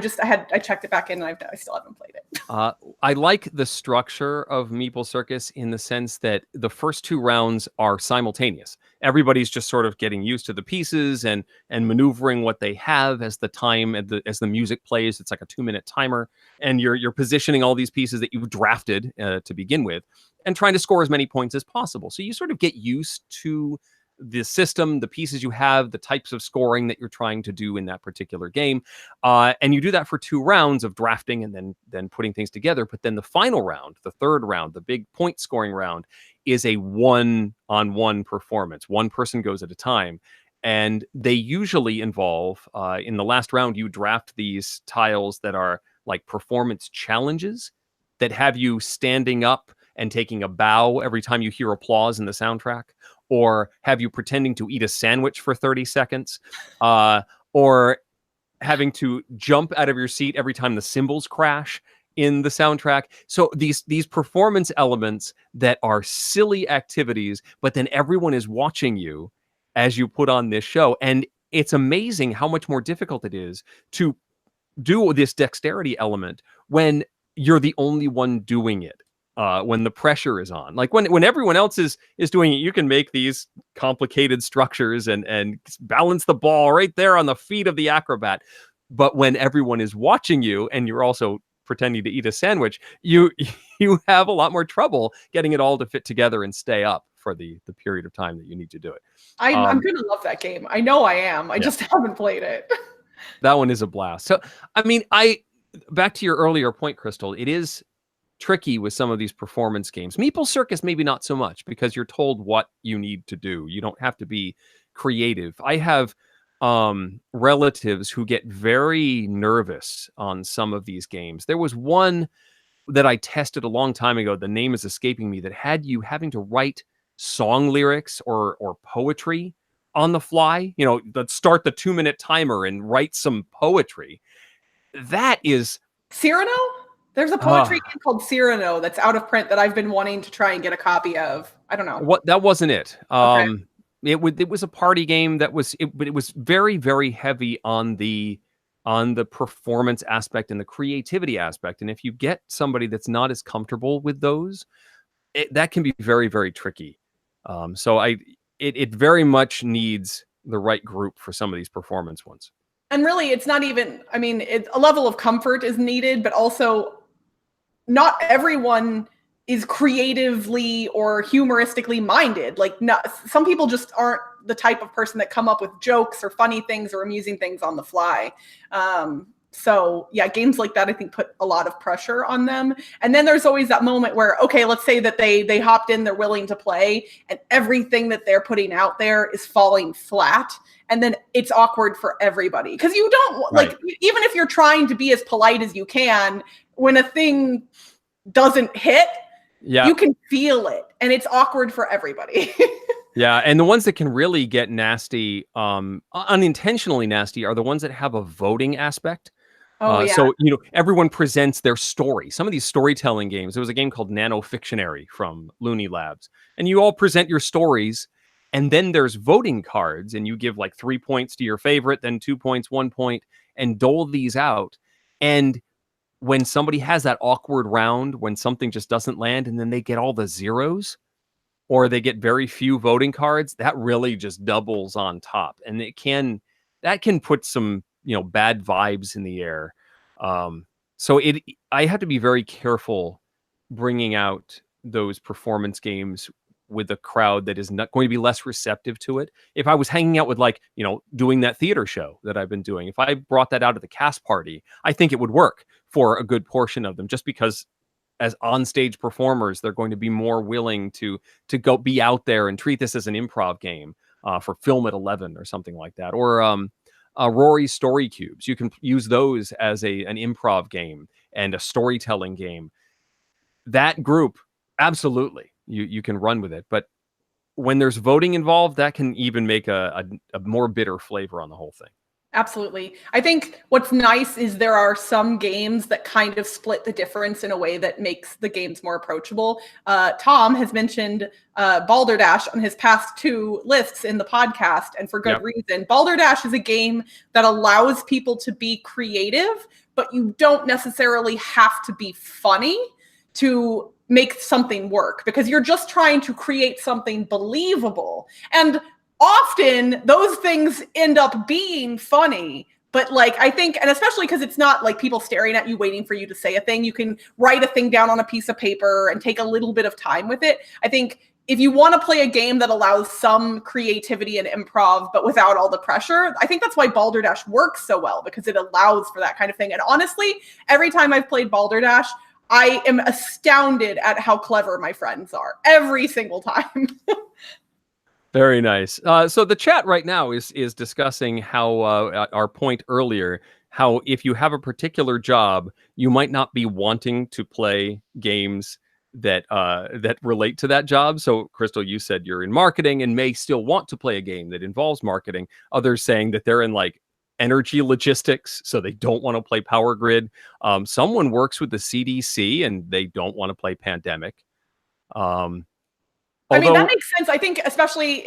checked it back in, and I still haven't played it. I like the structure of Meeple Circus in the sense that the first 2 rounds are simultaneous. Everybody's just sort of getting used to the pieces and maneuvering what they have as the music plays. It's like a 2-minute timer, and you're positioning all these pieces that you've drafted to begin with, and trying to score as many points as possible. So you sort of get used to the system, the pieces you have, the types of scoring that you're trying to do in that particular game. And you do that for 2 rounds of drafting and then putting things together. But then the final round, the third round, the big point scoring round, is a 1-on-1 performance. One person goes at a time. And they usually involve, in the last round, you draft these tiles that are like performance challenges that have you standing up and taking a bow every time you hear applause in the soundtrack, or have you pretending to eat a sandwich for 30 seconds, or having to jump out of your seat every time the cymbals crash in the soundtrack. So these performance elements that are silly activities, but then everyone is watching you as you put on this show. And it's amazing how much more difficult it is to do this dexterity element when you're the only one doing it. When the pressure is on, like when everyone else is doing it, you can make these complicated structures and balance the ball right there on the feet of the acrobat. But when everyone is watching you and you're also pretending to eat a sandwich, you have a lot more trouble getting it all to fit together and stay up for the period of time that you need to do it. I'm gonna love that game. I know I am. I just haven't played it. That one is a blast. So, I mean, back to your earlier point, Crystal, it is tricky with some of these performance games. Meeple Circus, maybe not so much, because you're told what you need to do. You don't have to be creative. I have relatives who get very nervous on some of these games. There was one that I tested a long time ago, the name is escaping me, that had you having to write song lyrics or poetry on the fly. You know, let's start the 2-minute timer and write some poetry. That is Cyrano? There's a poetry game called Cyrano that's out of print that I've been wanting to try and get a copy of. I don't know. That wasn't it. Okay. It was a party game that was but it was very, very heavy on the performance aspect and the creativity aspect. And if you get somebody that's not as comfortable with those, that can be very, very tricky. So it very much needs the right group for some of these performance ones. And really, it's not even, I mean, a level of comfort is needed, but also not everyone is creatively or humoristically minded. Like, some people just aren't the type of person that come up with jokes or funny things or amusing things on the fly. So yeah, games like that, I think, put a lot of pressure on them. And then there's always that moment where, okay, let's say that they hopped in, they're willing to play, and everything that they're putting out there is falling flat. And then it's awkward for everybody. Because you don't, like, even if you're trying to be as polite as you can, when a thing doesn't hit, you can feel it. And it's awkward for everybody. Yeah, and the ones that can really get nasty, unintentionally nasty, are the ones that have a voting aspect. Oh yeah. So, everyone presents their story. Some of these storytelling games, there was a game called Nano Fictionary from Looney Labs, and you all present your stories, and then there's voting cards, and you give like 3 points to your favorite, then 2 points, 1 point, and dole these out. And when somebody has that awkward round, when something just doesn't land, and then they get all the zeros, or they get very few voting cards, that really just doubles on top. And that can put some, bad vibes in the air. Um, so I have to be very careful bringing out those performance games with a crowd that is not going to be less receptive to it. If I was hanging out with doing that theater show that I've been doing, if I brought that out at the cast party, I think it would work for a good portion of them, just because as on-stage performers, they're going to be more willing to go be out there and treat this as an improv game for Film at 11 or something like that. Or Rory's Story Cubes. You can use those as an improv game and a storytelling game. That group, absolutely, you can run with it. But when there's voting involved, that can even make a more bitter flavor on the whole thing. Absolutely. I think what's nice is there are some games that kind of split the difference in a way that makes the games more approachable. Tom has mentioned Balderdash on his past 2 lists in the podcast, and for good reason. Balderdash is a game that allows people to be creative, but you don't necessarily have to be funny to make something work, because you're just trying to create something believable. And often those things end up being funny, but I think, and especially because it's not like people staring at you waiting for you to say a thing. You can write a thing down on a piece of paper and take a little bit of time with it. I think if you want to play a game that allows some creativity and improv, but without all the pressure, I think that's why Balderdash works so well, because it allows for that kind of thing. And honestly, every time I've played Balderdash, I am astounded at how clever my friends are every single time. Very nice. So the chat right now is discussing how our point earlier, how if you have a particular job, you might not be wanting to play games that relate to that job. So Crystal, you said you're in marketing and may still want to play a game that involves marketing. Others saying that they're in energy logistics, so they don't want to play Power Grid. Someone works with the CDC and they don't want to play Pandemic. I mean, that makes sense. I think especially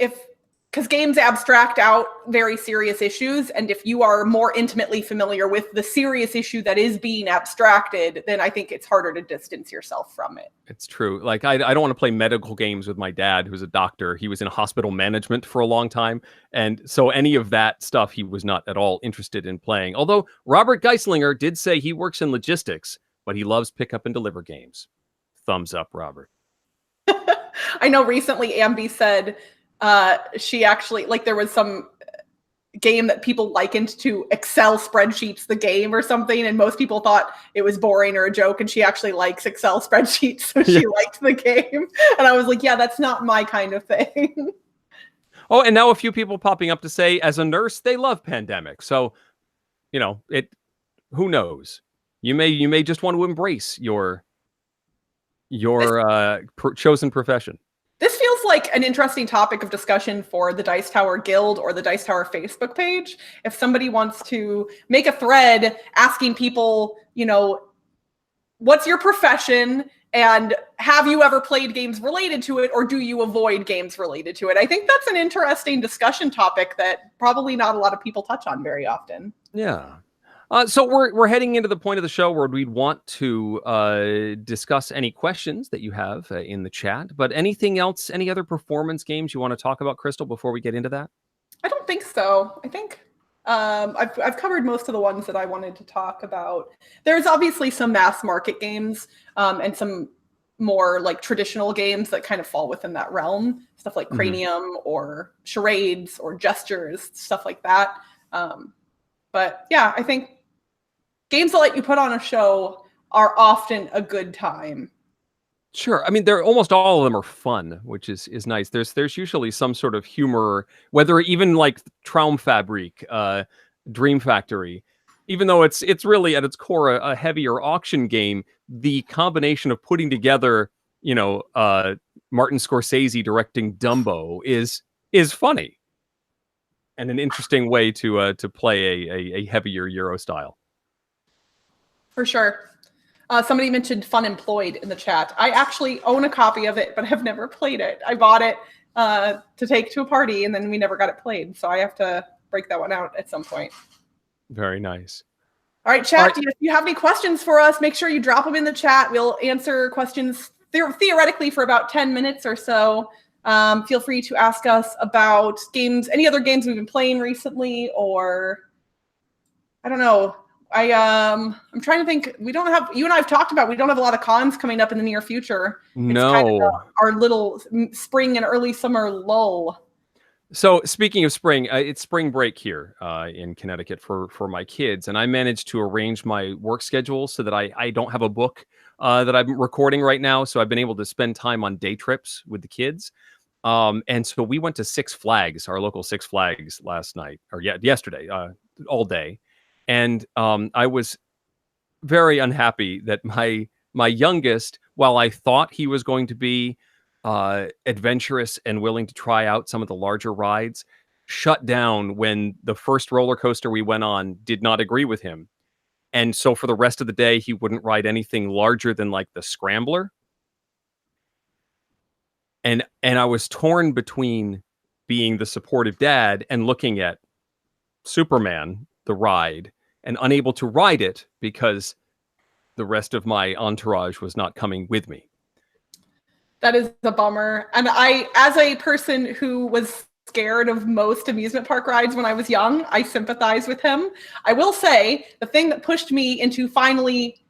because games abstract out very serious issues, and if you are more intimately familiar with the serious issue that is being abstracted, then I think it's harder to distance yourself from it. It's true. I don't want to play medical games with my dad, who's a doctor. He was in hospital management for a long time, and so any of that stuff he was not at all interested in playing. Although Robert Geislinger did say he works in logistics, but he loves pick up and deliver games. Thumbs up, Robert. I know recently Ambi said she actually, there was some game that people likened to Excel spreadsheets, the game or something, and most people thought it was boring or a joke, and she actually likes Excel spreadsheets, so she liked the game. And I was like, yeah, that's not my kind of thing. Oh, and now a few people popping up to say, as a nurse, they love Pandemic. So, who knows? You may just want to embrace your chosen profession. This feels like an interesting topic of discussion for the Dice Tower Guild or the Dice Tower Facebook page. If somebody wants to make a thread asking people, what's your profession and have you ever played games related to it, or do you avoid games related to it? I think that's an interesting discussion topic that probably not a lot of people touch on very often. Yeah. So we're heading into the point of the show where we'd want to discuss any questions that you have in the chat. But anything else, any other performance games you want to talk about, Crystal, before we get into that? I don't think so. I think I've covered most of the ones that I wanted to talk about. There's obviously some mass market games and some more traditional games that kind of fall within that realm. Stuff like Cranium or Charades or Gestures, stuff like that. But yeah, I think games that let you put on a show are often a good time. Sure. I mean, they're almost all of them are fun, which is nice. There's usually some sort of humor, whether even like Traumfabrik, Dream Factory, even though it's really at its core a heavier auction game. The combination of putting together, Martin Scorsese directing Dumbo is funny and an interesting way to play a heavier Euro style. For sure. Somebody mentioned Funemployed in the chat. I actually own a copy of it, but have never played it. I bought it to take to a party, and then we never got it played. So I have to break that one out at some point. Very nice. All right, chat. If you have any questions for us, make sure you drop them in the chat. We'll answer questions theoretically for about 10 minutes or so. Feel free to ask us about games, any other games we've been playing recently, or I don't know. I'm trying to think. You and I have talked about, we don't have a lot of cons coming up in the near future. No. It's kind of our little spring and early summer lull. So speaking of spring, it's spring break here in Connecticut for my kids, and I managed to arrange my work schedule so that I don't have a book that I'm recording right now. So I've been able to spend time on day trips with the kids. And so we went to Six Flags, our local Six Flags yesterday, all day. And I was very unhappy that my youngest, while I thought he was going to be adventurous and willing to try out some of the larger rides, shut down when the first roller coaster we went on did not agree with him. And so for the rest of the day, he wouldn't ride anything larger than like the Scrambler. And I was torn between being the supportive dad and looking at Superman, the ride, and unable to ride it because the rest of my entourage was not coming with me. That is a bummer. And I, as a person who was scared of most amusement park rides when I was young, I sympathize with him. I will say the thing that pushed me into finally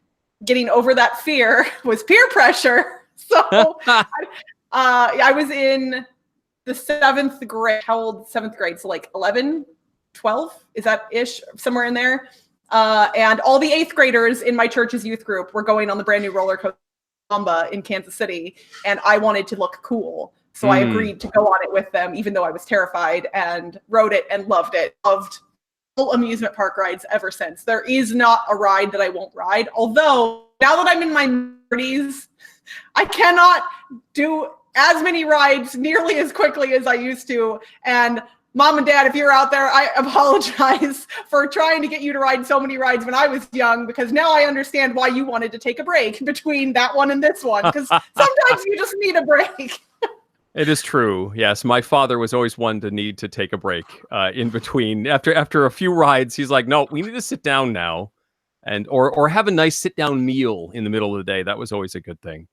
getting over that fear was peer pressure. So I was in the 7th grade. How old? 7th grade. So like 11, 12? Is that ish? Somewhere in there. And all the 8th graders in my church's youth group were going on the brand new roller coaster in Kansas City, and I wanted to look cool. So I agreed to go on it with them, even though I was terrified, and rode it and loved it. Loved all amusement park rides ever since. There is not a ride that I won't ride. Although now that I'm in my 30s, I cannot do as many rides nearly as quickly as I used to. And Mom and Dad, if you're out there, I apologize for trying to get you to ride so many rides when I was young, because now I understand why you wanted to take a break between that one and this one, because sometimes you just need a break. It is true. Yes, my father was always one to need to take a break in between. After a few rides, he's like, "No, we need to sit down now," and or have a nice sit-down meal in the middle of the day. That was always a good thing.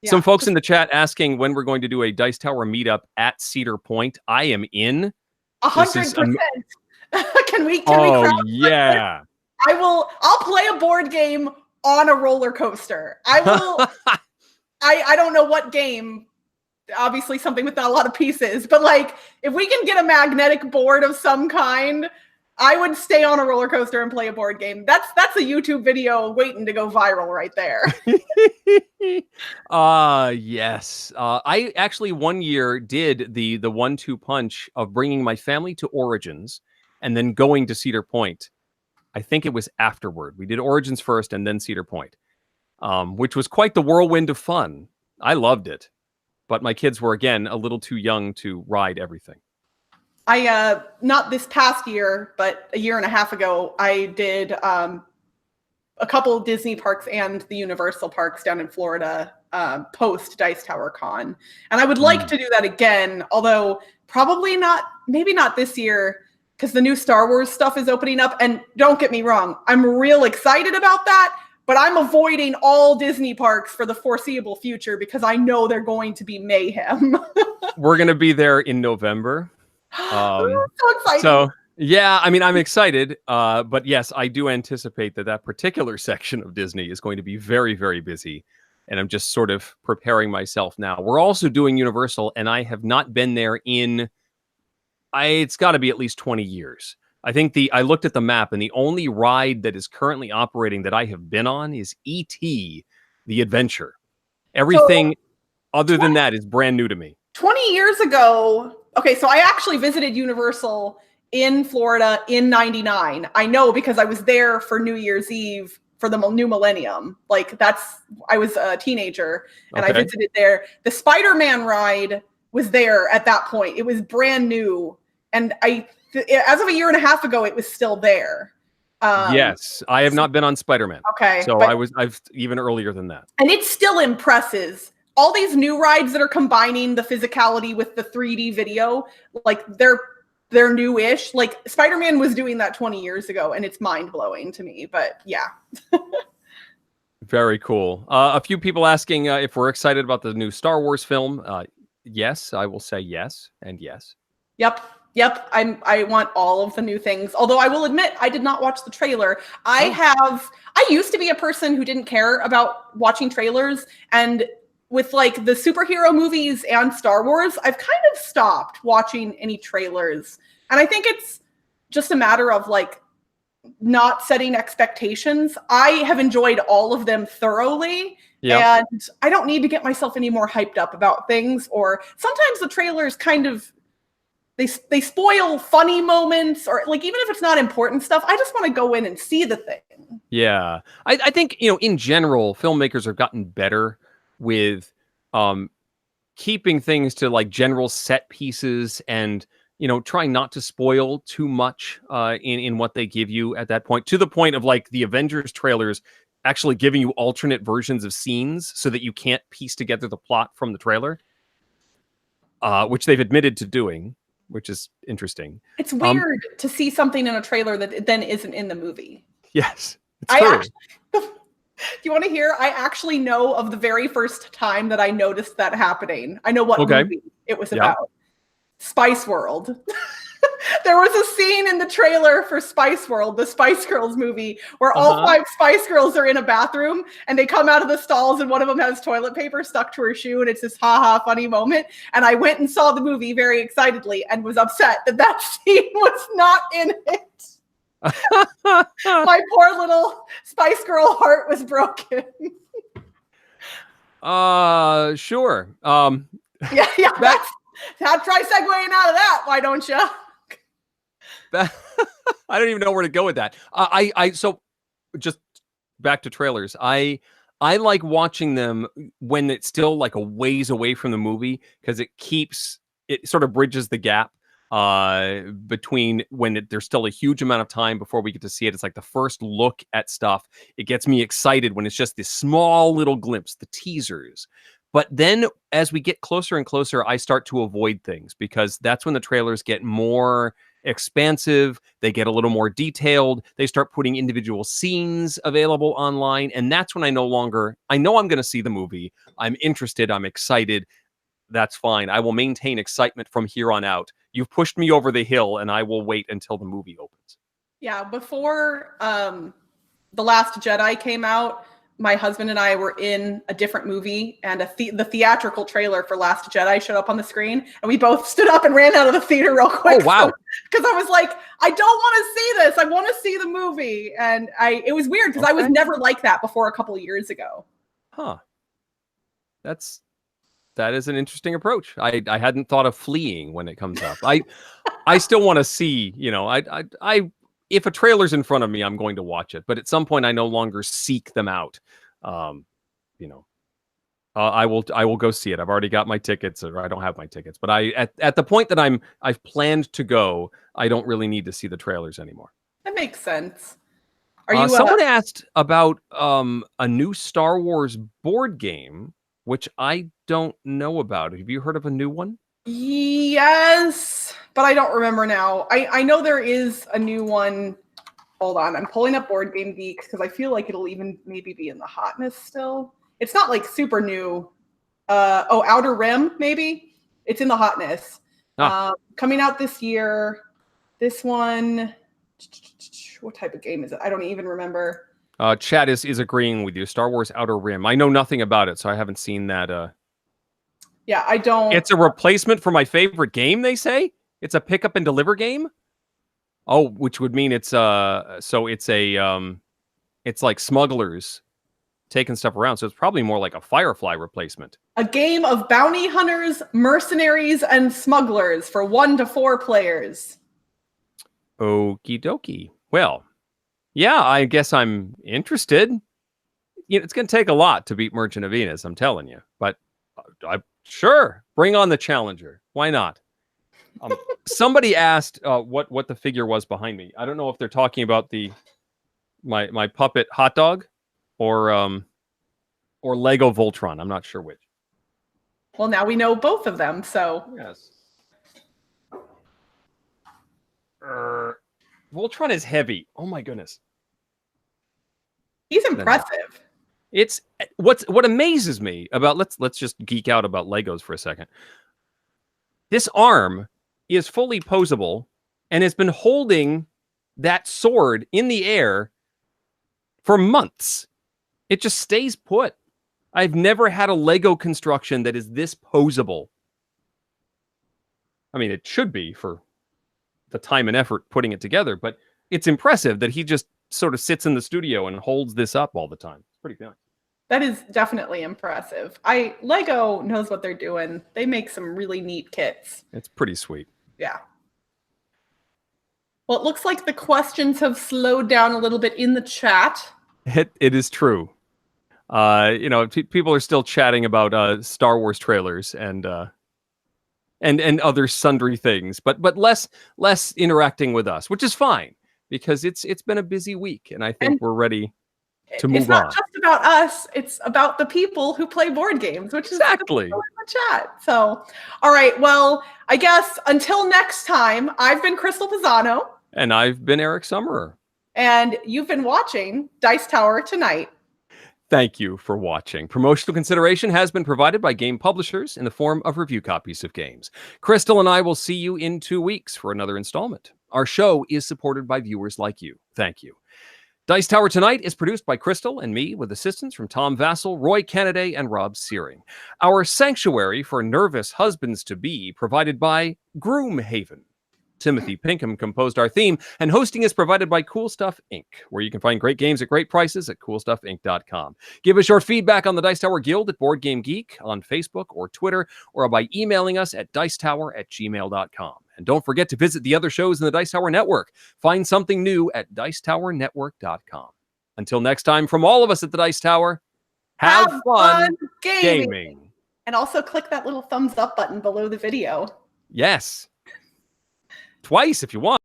Yeah. Some folks in the chat asking when we're going to do a Dice Tower meetup at Cedar Point. I am in. 100%. Can we? Oh yeah. I'll play a board game on a roller coaster. I will. I don't know what game. Obviously, something with not a lot of pieces. But like, if we can get a magnetic board of some kind, I would stay on a roller coaster and play a board game. That's a YouTube video waiting to go viral right there. Yes. I actually one year did the 1-2 punch of bringing my family to Origins and then going to Cedar Point. I think it was afterward. We did Origins first and then Cedar Point, which was quite the whirlwind of fun. I loved it. But my kids were, again, a little too young to ride everything. I, not this past year, but a year and a half ago, I did a couple of Disney parks and the Universal parks down in Florida post Dice Tower Con. And I would like to do that again, although probably not, maybe not this year, because the new Star Wars stuff is opening up. And don't get me wrong, I'm real excited about that, but I'm avoiding all Disney parks for the foreseeable future because I know they're going to be mayhem. We're going to be there in November. So excited. So yeah, I mean, I'm excited, but yes, I do anticipate that particular section of Disney is going to be very, very busy, and I'm just sort of preparing myself now. We're also doing Universal, and I have not been there in, it's got to be at least 20 years. I think I looked at the map, and the only ride that is currently operating that I have been on is E.T. The Adventure. Everything other than that is brand new to me. 20 years ago, okay, so I actually visited Universal in Florida in 99. I know because I was there for New Year's Eve for the new millennium. Like I was a teenager and I visited there. The Spider-Man ride was there at that point. It was brand new. And as of a year and a half ago, it was still there. Yes, I have not been on Spider-Man. Okay, So but I've even earlier than that. and it still impresses. All these new rides that are combining the physicality with the 3D video, like they're new-ish. Like Spider-Man was doing that 20 years ago, and it's mind-blowing to me. But yeah. Very cool. A few people asking if we're excited about the new Star Wars film. Yes, I will say yes and yes. Yep. I want all of the new things. Although I will admit I did not watch the trailer. Oh. I used to be a person who didn't care about watching trailers, and with like the superhero movies and Star Wars, I've kind of stopped watching any trailers. And I think it's just a matter of like not setting expectations. I have enjoyed all of them thoroughly. Yeah. And I don't need to get myself any more hyped up about things. Or sometimes the trailers kind of they spoil funny moments, or like even if it's not important stuff, I just want to go in and see the thing. Yeah. I think, in general, filmmakers have gotten better with keeping things to like general set pieces and trying not to spoil too much in what they give you at that point, to the point of like the Avengers trailers actually giving you alternate versions of scenes so that you can't piece together the plot from the trailer, which they've admitted to doing, which is interesting. It's weird to see something in a trailer that then isn't in the movie. Yes, it's true. Do you want to hear? I actually know of the very first time that I noticed that happening. I know what movie it was about. Spice World. There was a scene in the trailer for Spice World, the Spice Girls movie, where all 5 Spice Girls are in a bathroom and they come out of the stalls and one of them has toilet paper stuck to her shoe and it's this haha funny moment. And I went and saw the movie very excitedly and was upset that that scene was not in it. My poor little Spice Girl heart was broken. Sure. Yeah. Try segueing out of that. Why don't you? I don't even know where to go with that. So just back to trailers. I like watching them when it's still like a ways away from the movie, because it sort of bridges the gap between when there's still a huge amount of time before we get to see it. It's like the first look at stuff. It gets me excited when it's just this small little glimpse, the teasers. But then as we get closer and closer, I start to avoid things, because that's when the trailers get more expansive. They get a little more detailed. They start putting individual scenes available online. And that's when I know I'm going to see the movie. I'm interested. I'm excited. That's fine. I will maintain excitement from here on out. You've pushed me over the hill, and I will wait until the movie opens. Yeah, before The Last Jedi came out, my husband and I were in a different movie, and the theatrical trailer for Last Jedi showed up on the screen, and we both stood up and ran out of the theater real quick. Oh, wow. Because I was like, I don't want to see this. I want to see the movie. And it was weird because I was never like that before a couple of years ago. Huh. That is an interesting approach. I hadn't thought of fleeing when it comes up. I still want to see, if a trailer's in front of me, I'm going to watch it. But at some point, I no longer seek them out. I will go see it. I've already got my tickets, or I don't have my tickets. But at the point that I've planned to go, I don't really need to see the trailers anymore. That makes sense. Are you? Someone asked about a new Star Wars board game, which I don't know about. Have you heard of a new one? Yes, but I don't remember now. I know there is a new one. Hold on, I'm pulling up Board Game Geek because I feel like it'll even maybe be in the hotness still. It's not like super new. Outer Rim, maybe. It's in the hotness. Coming out this year. This one, what type of game is it? I don't even remember. Chat is agreeing with you. Star Wars Outer Rim. I know nothing about it, so I haven't seen that. Yeah, I don't. It's a replacement for my favorite game, they say? It's a pick up and deliver game? Oh, which would mean it's it's like smugglers taking stuff around, so it's probably more like a Firefly replacement. A game of bounty hunters, mercenaries, and smugglers for 1 to 4 players. Okie dokie. Well, yeah, I guess I'm interested. It's going to take a lot to beat Merchant of Venus, I'm telling you. But sure, bring on the challenger. Why not? Somebody asked what the figure was behind me. I don't know if they're talking about the my puppet hot dog, or Lego Voltron. I'm not sure which. Well, now we know both of them, so. Yes. Voltron is heavy. Oh my goodness. He's impressive. It's what amazes me about let's just geek out about Legos for a second. This arm is fully posable and has been holding that sword in the air for months. It just stays put. I've never had a Lego construction that is this posable. I mean, it should be for the time and effort putting it together, but it's impressive that he just sort of sits in the studio and holds this up all the time. It's pretty nice. That is definitely impressive. Lego knows what they're doing. They make some really neat kits. It's pretty sweet. Yeah. Well, it looks like the questions have slowed down a little bit in the chat. It is true. People are still chatting about Star Wars trailers and other sundry things, but less interacting with us, which is fine because it's been a busy week, and I think we're ready to move on. It's not just about us; it's about the people who play board games, which exactly is in the chat. So, all right. Well, I guess until next time, I've been Crystal Pisano, and I've been Eric Summerer, and you've been watching Dice Tower Tonight. Thank you for watching. Promotional consideration has been provided by game publishers in the form of review copies of games. Crystal and I will see you in 2 weeks for another installment. Our show is supported by viewers like you. Thank you. Dice Tower Tonight is produced by Crystal and me with assistance from Tom Vassell, Roy Kennedy, and Rob Searing. Our sanctuary for nervous husbands-to-be provided by Groomhaven. Timothy Pinkham composed our theme, and hosting is provided by Cool Stuff Inc., where you can find great games at great prices at coolstuffinc.com. Give us your feedback on the Dice Tower Guild at Board Game Geek on Facebook or Twitter, or by emailing us at dicetower@gmail.com. And don't forget to visit the other shows in the Dice Tower Network. Find something new at dicetowernetwork.com. Until next time, from all of us at the Dice Tower, have fun gaming. And also click that little thumbs up button below the video. Yes. Twice if you want.